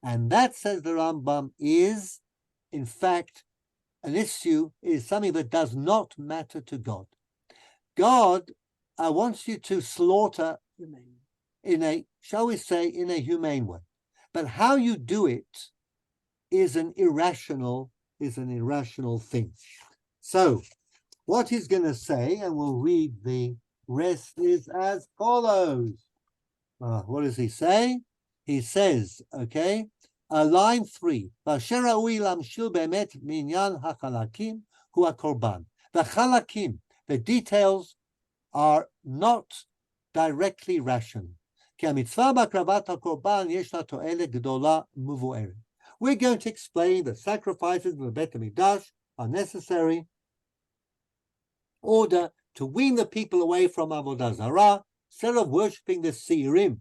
And that, says the Rambam, is, in fact, an issue, is something that does not matter to God. God wants you to slaughter in a, shall we say, in a humane way. But how you do it is an irrational thing. So what he's going to say, and we'll read the rest, is as follows. What does he say? He says, okay, line 3, the chalakim, the details are not directly rational. We're going to explain that sacrifices in the Beit HaMikdash are necessary in order to wean the people away from Avodah Zarah, instead of worshipping the Seirim,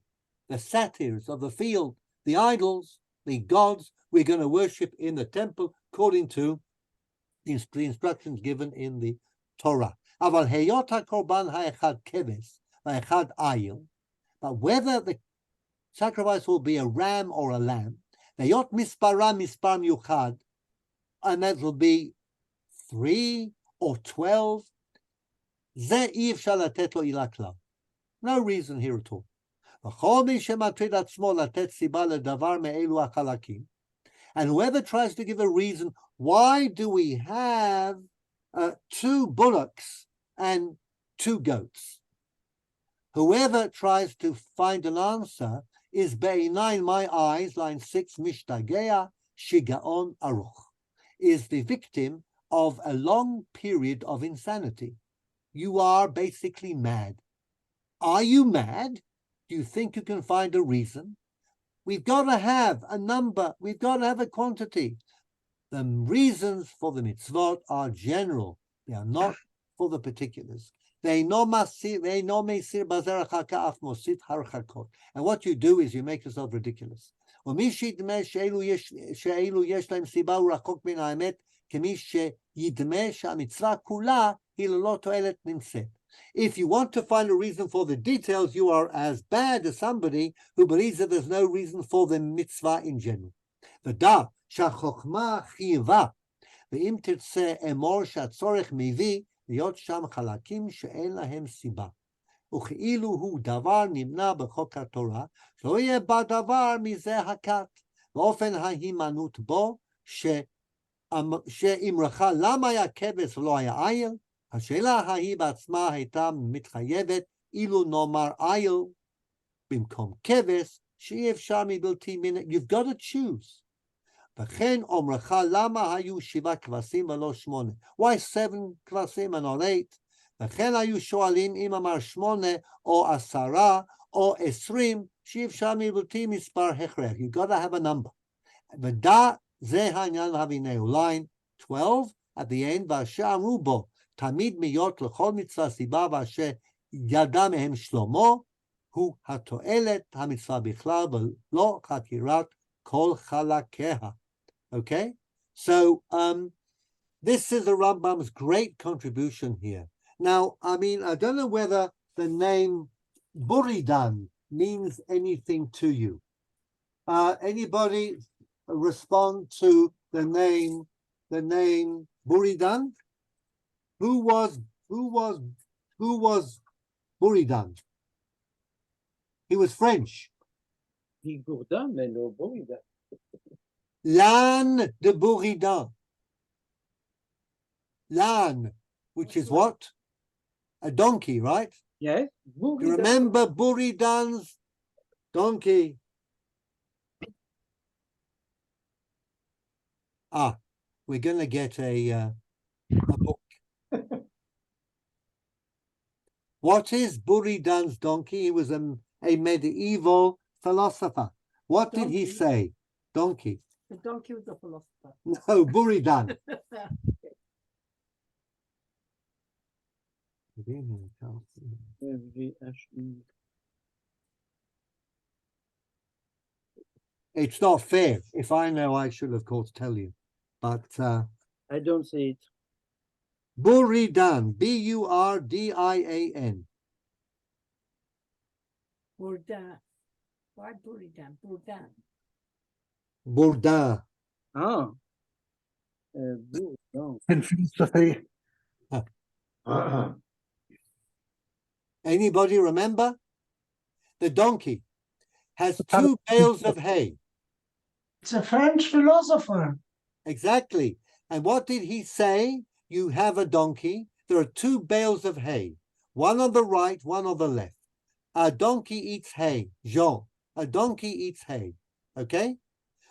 the satyrs of the field, the idols, the gods. We're going to worship in the temple according to the instructions given in the Torah. But whether the sacrifice will be a ram or a lamb, and that will be 3 or 12, no reason here at all. And whoever tries to give a reason, why do we have 2 bullocks and 2 goats? Whoever tries to find an answer is be'inai, my eyes, line 6, mishtagea shigaon aruch, is the victim of a long period of insanity. You are basically mad. Are you mad? Do you think you can find a reason? We've got to have a number. We've got to have a quantity. The reasons for the mitzvot are general. They are not for the particulars. And what you do is you make yourself ridiculous. כמי שידמה שהמצווה כולה היא ללא תועלת נמצאת. If you want to find a reason for the details, you are as bad as somebody who believes that there's no reason for the mitzvah in general. ודע שהחוכמה חייבה, ואם תרצה אמור שהצורך מביא להיות שם חלקים שאין להם סיבה. וכאילו הוא דבר נמנע בחוק התורה, שלא יהיה בה דבר מזה הכת, באופן ההימנעות בו, שאמרכה למה היה כבש ולא היה איל, השאלה ההיא בעצמה הייתה מתחייבת, אילו נאמר איל, במקום כבש, שאי אפשר מבלתי מן, you've got to choose. וכן אומרך למה היו 7 כבשים ולא 8? Why 7 כבשים and not 8? וכן היו שואלים אם אמר 8 או 10 או 20, שאי אפשר מבלתי מספר הכרח. You got to have a number. ודע זה העניין להבינהו. line 12 at the end, ואשר אמרו בו תמיד מיות לכל מצווה סיבה ואשר ידע מהם שלמה, הוא התועלת המצווה בכלל ולא חקירת כל חלקיה. Okay, so this is the Rambam's great contribution here. Now, I mean, I don't know whether the name Buridan means anything to you. Anybody respond to the name Buridan? Who was Buridan? He was French. Bigourdan, mais no Buridan. L'âne de Buridan. L'âne, which is what? A donkey, right? Yes, You Buridan. remember Buridan's donkey? Ah, we're going to get a book. What is Buridan's donkey? He was a medieval philosopher. What did he Donkey. say? Donkey. The donkey was a philosopher. No, Buridan. It's not fair. If I know, I should, of course, tell you. But I don't see it. Buridan, B-U-R-D-I-A-N. Bourdain. Why Bourdain? Bourdain. Bourdain. Ah. Bourdain. In philosophy. Anybody remember? The donkey has 2 bales of hay. It's a French philosopher. Exactly. And what did he say? You have a donkey. There are 2 bales of hay. One on the right, one on the left. A donkey eats hay. Jean. A donkey eats hay. Okay?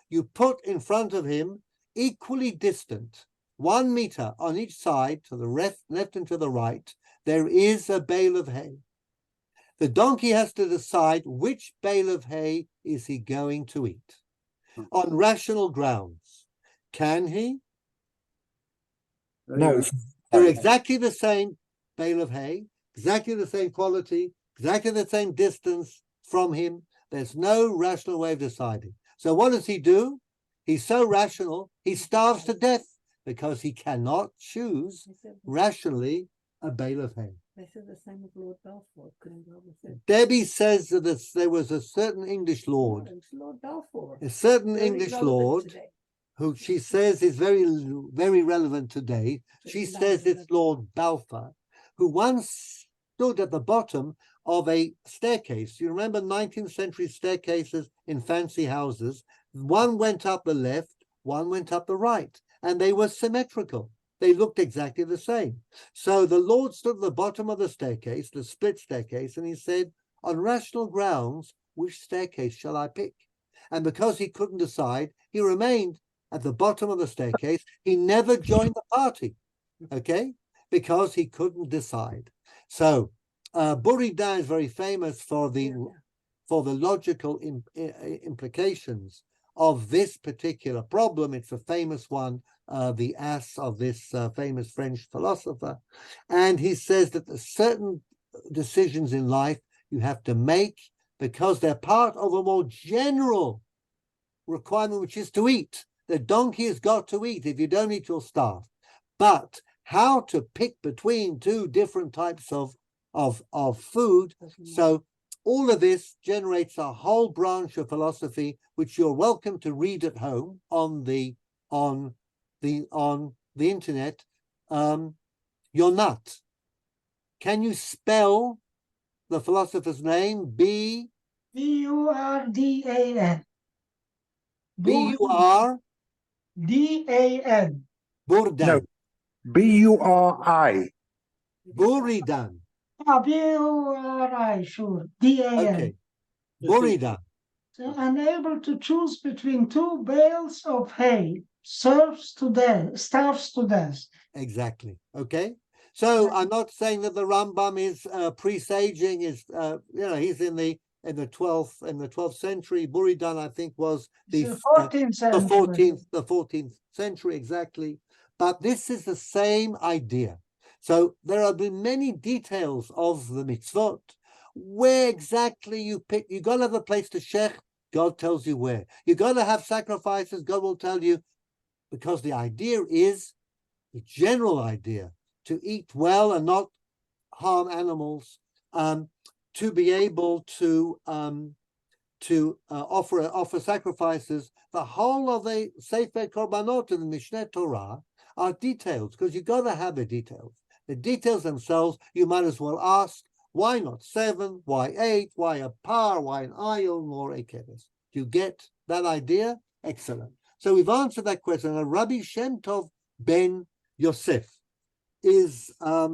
You put in front of him, equally distant, 1 meter on each side, to the left and to the right, there is a bale of hay. The donkey has to decide which bale of hay is he going to eat on rational grounds. Can he? No. They're exactly the same bale of hay, exactly the same quality, exactly the same distance from him. There's no rational way of deciding. So what does he do? He's so rational, he starves to death because he cannot choose rationally a bale of hay. They said the same of Lord Balfour. Couldn't go with it. Debbie says that there was a certain English lord, No, it's Lord Balfour. a certain Very English relevant lord, today. who she says is very, very relevant today. She It's says it's Lord Balfour, who once stood at the bottom of a staircase. You remember 19th century staircases in fancy houses? One went up the left, one went up the right, and they were symmetrical. They looked exactly the same. So the Lord stood at the bottom of the staircase, the split staircase, and he said, on rational grounds, which staircase shall I pick? And because he couldn't decide, he remained at the bottom of the staircase. He never joined the party, okay? Because he couldn't decide. So Buridan is very famous for the logical implications of this particular problem. It's a famous one, the ass of this famous French philosopher. And he says that the certain decisions in life you have to make because they're part of a more general requirement, which is to eat. The donkey has got to eat. If you don't eat, you'll starve. But how to pick between two different types of food. So all of this generates a whole branch of philosophy, which you're welcome to read at home on the internet. You're not. Can you spell the philosopher's name? Burdan. B-U-R D-A-N. Burdan. No. B-U-R-I. Buridan. B-U-R-I, sure. D-A-N. Okay. Buridan. So unable to choose between two bales of hay, starves to death. Exactly. Okay. So I'm not saying that the Rambam is presaging. Is he's in the 12th century. Buridan, I think, was the 14th century. the 14th century exactly. But this is the same idea. So there have been many details of the mitzvot. Where exactly you pick, you got to have a place to shech. God tells you where. You got to have sacrifices. God will tell you, because the idea is the general idea to eat well and not harm animals, to be able to offer sacrifices. The whole of the Sefer Korbanot in the Mishneh Torah are details, because you got to have the details. The details themselves, you might as well ask, why not 7? Why 8? Why a par? Why an ayon or a keres? Do you get that idea? Excellent. So we've answered that question. And Rabbi Shem Tov ben Yosef is a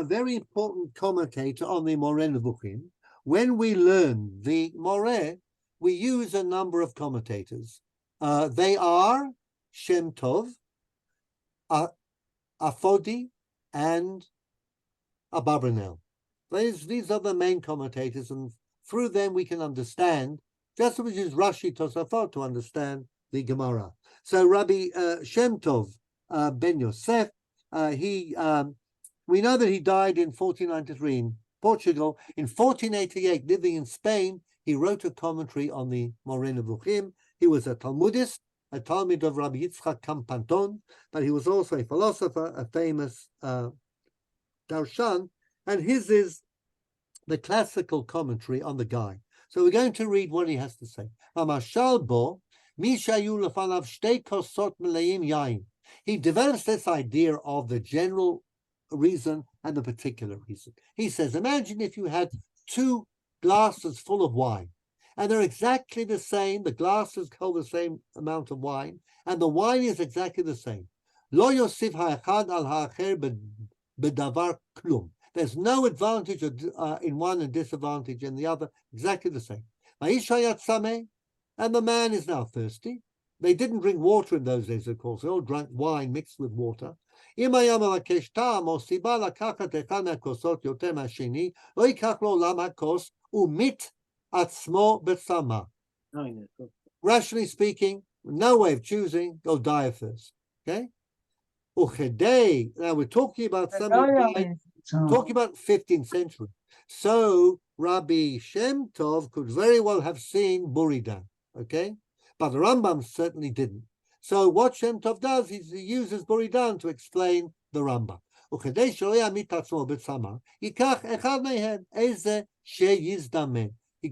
very important commentator on the Moreh Nevukhim. When we learn the Moreh, we use a number of commentators. They are Shem Tov, Afodi, and Abarbanel. These are the main commentators, and through them we can understand, just as we use Rashi Tosafot to understand the Gemara. So Rabbi Shem Tov ben Yosef, we know that he died in 1493 in Portugal. In 1488, living in Spain, he wrote a commentary on the Moreh Nevukhim. He was a Talmudist, a Talmud of Rabbi Yitzchak Kampanton, but he was also a philosopher, a famous darshan, and his is the classical commentary on the guy. So we're going to read what he has to say. He develops this idea of the general reason and the particular reason. He says, imagine if you had 2 glasses full of wine, and they're exactly the same. The glasses hold the same amount of wine, and the wine is exactly the same. Lo yosif ha'echad al ha'acher bedavar klum. There's no advantage in one and disadvantage in the other, exactly the same. And the man is now thirsty. They didn't drink water in those days, of course. They all drank wine mixed with water. If rationally speaking, no way of choosing, go die of thirst. Okay? Now we're talking about somebody talking about 15th century. So Rabbi Shem Tov could very well have seen Buridan, okay? But the Rambam certainly didn't. So what Shem Tov does is he uses Buridan to explain the Rambam. You're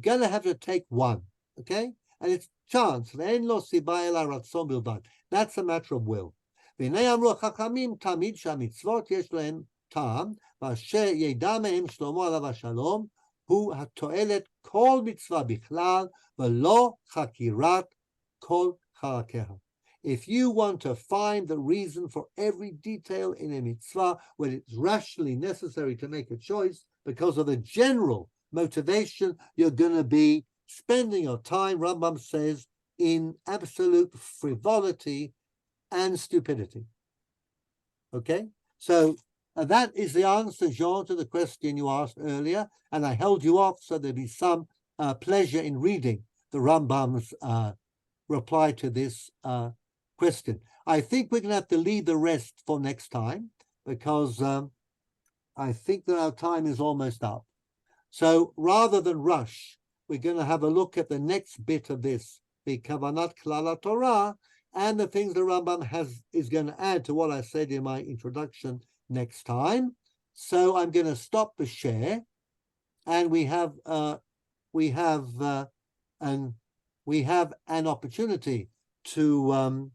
going to have to take one, okay? And it's chance. That's a matter of will. טעם, ואשר ידע מהם שלמה עליו השלום, הוא התועלת כל מצווה בכלל, ולא חקירת כל חלקיה. If you want to find the reason for every detail in a mitzvah, when it's rationally necessary to make a choice, because of the general motivation, you're going to be spending your time, Rambam says, in absolute frivolity and stupidity. Okay? So that is the answer, Jean, to the question you asked earlier, and I held you off so there'd be some pleasure in reading the Rambam's reply to this question. I think we're going to have to leave the rest for next time, because I think that our time is almost up. So rather than rush, we're going to have a look at the next bit of this the Kavanat Klal Torah, and the things the Rambam is going to add to what I said in my introduction next time. So I'm going to stop the share, and we have an opportunity to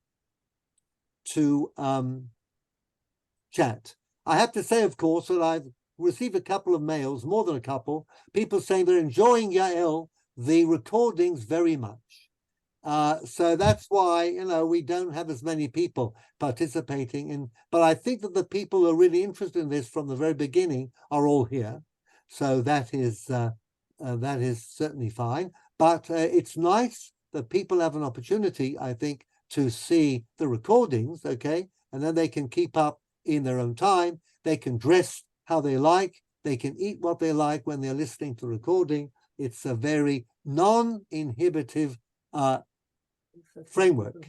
chat. I have to say, of course, that I've received a couple of mails, more than a couple, people saying they're enjoying, Yael, the recordings very much. So that's why, we don't have as many people participating in, but I think that the people who are really interested in this from the very beginning are all here. So that is certainly fine. But it's nice that people have an opportunity, I think, to see the recordings, okay? And then they can keep up in their own time. They can dress how they like. They can eat what they like when they're listening to the recording. It's a very non-inhibitive framework.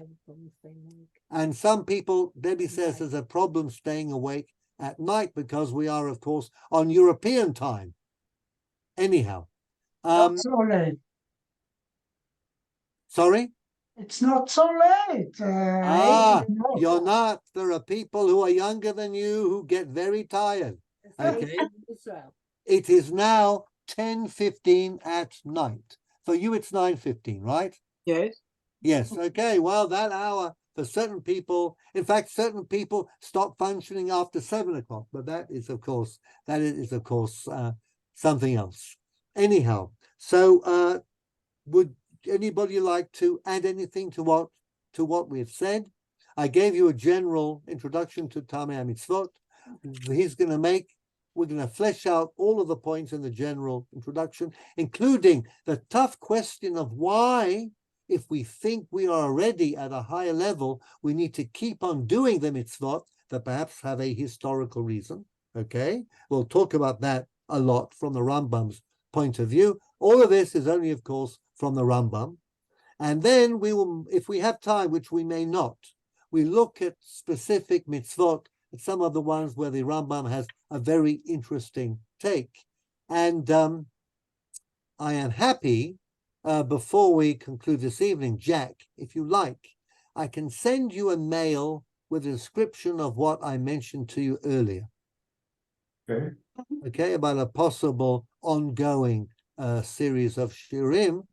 And some people, Debbie says, there's a problem staying awake at night because we are, of course, on European time. Anyhow. Not so late. Sorry? It's not so late. You're not. There are people who are younger than you who get very tired. Okay. It is now 10:15 at night. For you, it's 9:15, right? Yes. Yes. Okay. Well, that hour for certain people, in fact, certain people stop functioning after 7 o'clock. But that is, of course, something else. Anyhow, so would anybody like to add anything to what we've said? I gave you a general introduction to Tamei HaMitzvot. We're going to flesh out all of the points in the general introduction, including the tough question of why, if we think we are already at a higher level, we need to keep on doing the mitzvot that perhaps have a historical reason. Okay, we'll talk about that a lot from the Rambam's point of view. All of this is only, of course, from the Rambam. And then we will, if we have time, which we may not, we look at specific mitzvot, some of the ones where the Rambam has a very interesting take. And I am happy, before we conclude this evening, Jack, if you like, I can send you a mail with a description of what I mentioned to you earlier. Okay. Okay, about a possible ongoing series of shiurim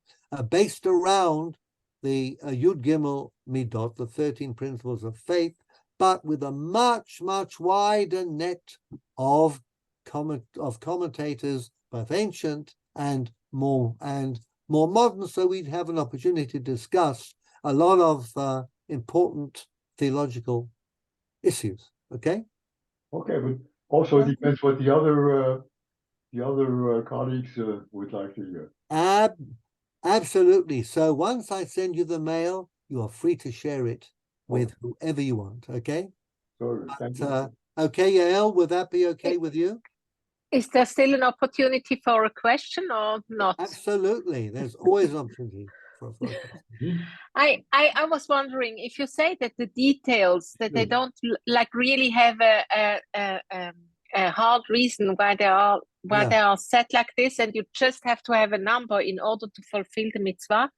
based around the Yud Gimel Midot, the 13 principles of faith, but with a much, much wider net of commentators, both ancient and more modern, so we'd have an opportunity to discuss a lot of important theological issues. Okay. Okay, but also it depends what the other colleagues would like to hear. Absolutely. So once I send you the mail, you are free to share it with whoever you want. Okay. Sorry, thank you. Okay, Yael, would that be okay with you? Is there still an opportunity for a question or not? Absolutely. There's always an opportunity for a question. I was wondering if you say that the details that they don't like really have a hard reason why they are set like this, and you just have to have a number in order to fulfill the mitzvah.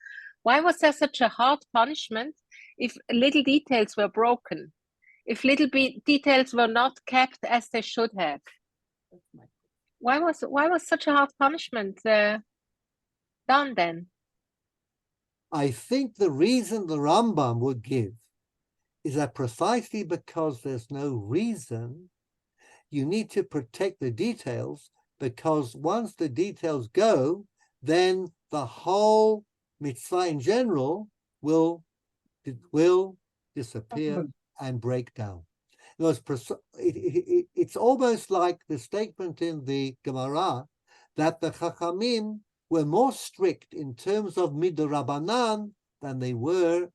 Why was there such a hard punishment if little details were broken? If little details were not kept as they should have? Why was such a hard punishment done then? I think the reason the Rambam would give is that precisely because there's no reason, you need to protect the details, because once the details go, then the whole mitzvah in general will disappear and break down. It's almost like the statement in the Gemara that the Chachamim were more strict in terms of midorabanan than they were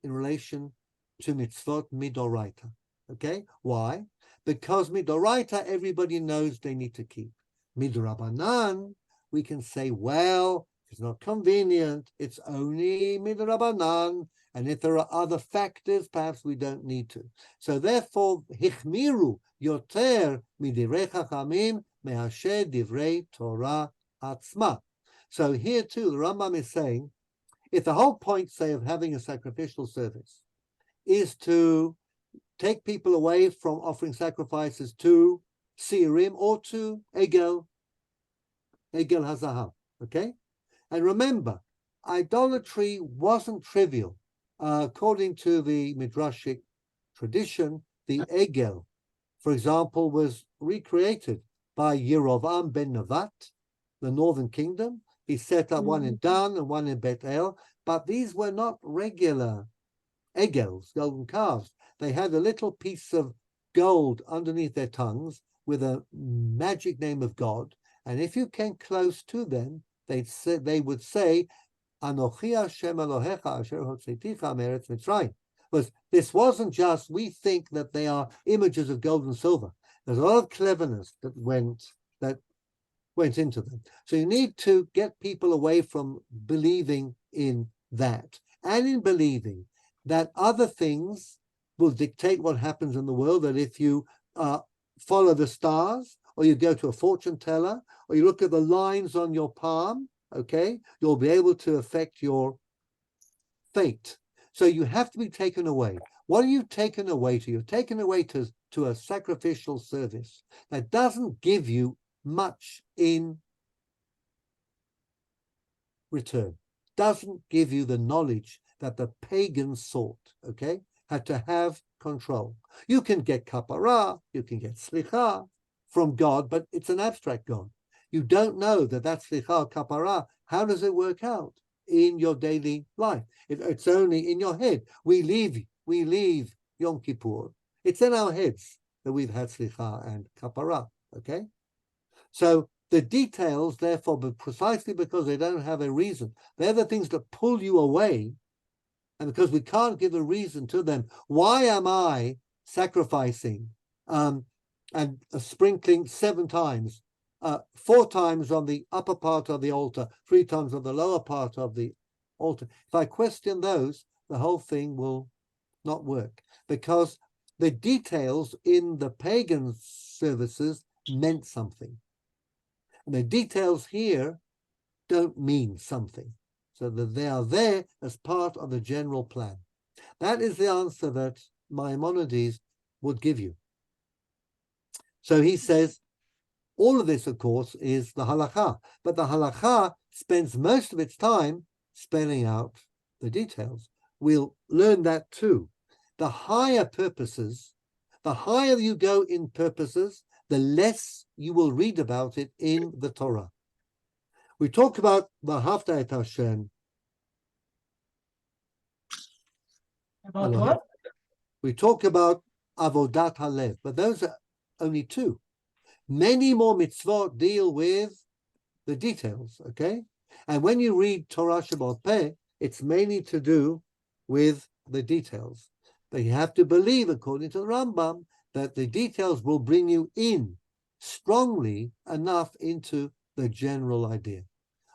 in relation to mitzvot midoraita. Okay, why? Because midoraita, everybody knows they need to keep. Midorabanan, we can say, well, it's not convenient, it's only midorabanan, and if there are other factors, perhaps we don't need to. So therefore, hichmiru yoter midirei chachamim me'asher divrei Torah atzma. So here too, the Rambam is saying, if the whole point, say, of having a sacrificial service is to take people away from offering sacrifices to Siurim or to Egel HaZahav, okay? And remember, idolatry wasn't trivial. According to the Midrashic tradition, the Egel, for example, was recreated by Yerovam ben Nevat, the northern kingdom. He set up one in Dan and one in Bet El, but these were not regular Egels, golden calves. They had a little piece of gold underneath their tongues with a magic name of God, and if you came close to them, they would say, Anochi Hashem Elohecha asher hotzeiticha me'eretz Mitzrayim. But this wasn't just, we think that they are images of gold and silver. There's a lot of cleverness that went into them. So you need to get people away from believing in that, and in believing that other things will dictate what happens in the world, that if you follow the stars, or you go to a fortune teller, or you look at the lines on your palm, okay, you'll be able to affect your fate. So you have to be taken away. What are you taken away to? You're taken away to a sacrificial service that doesn't give you much in return, doesn't give you the knowledge that the pagans sought, okay, had to have control. You can get kapara, you can get slicha from God, but it's an abstract God. You don't know that slicha kapara, how does it work out in your daily life? It's only in your head. We leave Yom Kippur. It's in our heads that we've had slicha and kapara, okay? So the details, therefore, but precisely because they don't have a reason, they're the things that pull you away. And because we can't give a reason to them, why am I sacrificing and sprinkling 7 times, 4 times on the upper part of the altar, 3 times on the lower part of the altar? If I question those, the whole thing will not work, because the details in the pagan services meant something. And the details here don't mean something. So that they are there as part of the general plan. That is the answer that Maimonides would give you. So he says, all of this, of course, is the halakha, but the halakha spends most of its time spelling out the details. We'll learn that too. The higher purposes, the higher you go in purposes, the less you will read about it in the Torah. We talk about V'ahavta et Hashem. About what? We talk about Avodat Halev, but those are only 2. Many more mitzvot deal with the details, okay? And when you read Torah Sheba'al Peh, it's mainly to do with the details. But you have to believe, according to the Rambam, that the details will bring you in strongly enough into the general idea.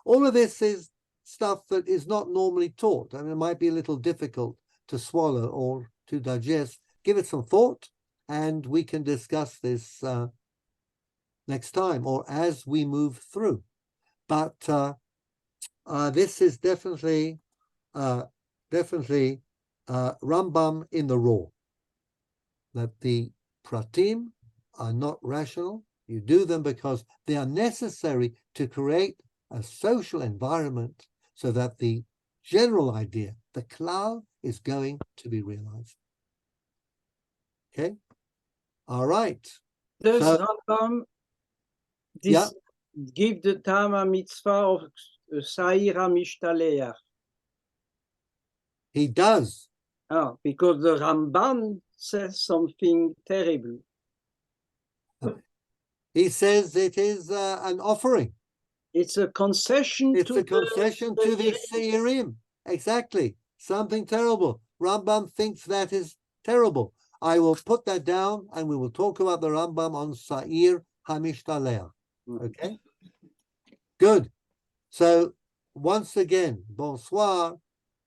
All of this is stuff that is not normally taught. I mean, it might be a little difficult to swallow or to digest. Give it some thought, and we can discuss this next time or as we move through. But this is definitely Rambam in the raw, that the pratim are not rational. You do them because they are necessary to create a social environment so that the general idea, the klal, is going to be realized. Okay? All right. Does So- Rambam Yeah. give the Tama mitzvah of Sa'ir HaMishtaleach? He does. Because the Ramban says something terrible. He says it is an offering. It's a concession It's to a concession to the Seirim. Exactly. Something terrible. Rambam thinks that is terrible. I will put that down and we will talk about the Rambam on Sa'ir HaMishtaleach. Okay? Good. So once again, bonsoir,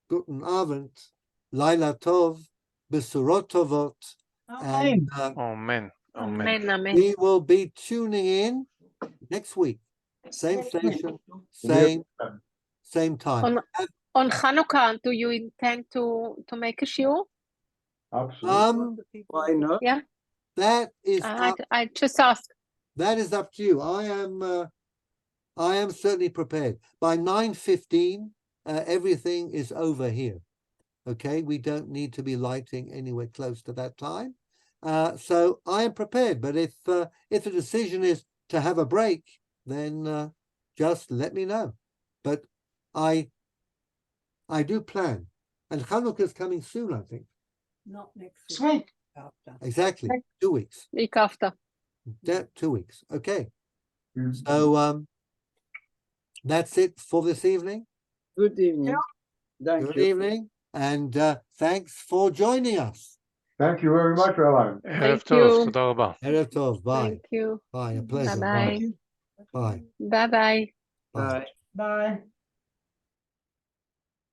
guten Abend, Laila Tov, Besurot Tovot, and Amen. Amen. Amen, amen. we will be tuning in next week. Same station, same time. On- On Hanukkah, do you intend to make a shiur? Absolutely. Why not? Yeah, That is I just asked. that is up to you. I am certainly prepared. By 9:15, everything is over here. Okay, we don't need to be lighting anywhere close to that time. So I am prepared. But if the decision is to have a break, then just let me know. But I do plan, and Hanukkah is coming soon, I think. Not next week. Sweet. After. Exactly, 2 weeks. Week after. 2 weeks. Okay. Mm. So that's it for this evening. Good evening. Thank Good you. evening, and thanks for joining us. Thank you very much, Rabbi. ערב Thank טוב, you. תודה רבה. Erev Tov. Bye. Thank you. Bye. A pleasure. Bye-bye. Bye. Bye-bye. Bye. Bye. Bye.